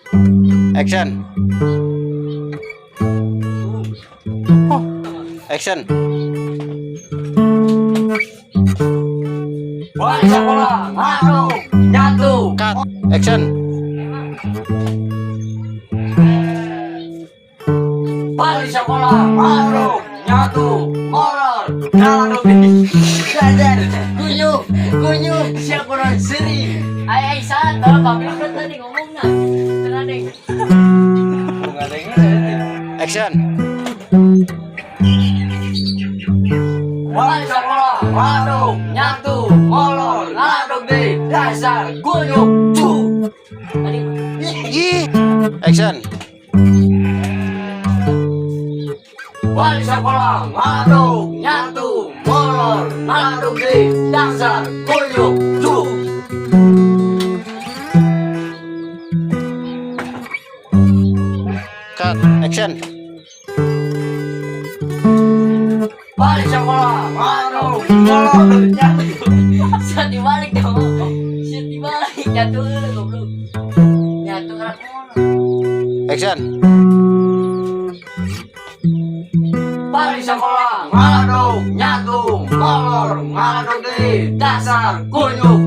Action. Oh, action. Wali sekolah ngadu nyatu. Cut. Action. Wali sekolah ngadu nyatu. Molor ngadu belajar kunyuk siapa orang seri. Ay, saat kalau kami kan tadi ngomong na. Tenang. Action. Wali sekolah ngadu nyatu. Molor ngadu di dasar kunyuk cu. Tadi Ih. Action. Wali sekolah ngadu nyatu. Molor ngadu di dasar kunyuk cu. Cut. Action. Wali sekolah ngadu molor nyatu. siap dibalik dong. Siap dibalik nyatu goblok. Nyatu anak mono. Action. Wali sekolah ngadu nyatu. Molor ngadu di dasar kunyuk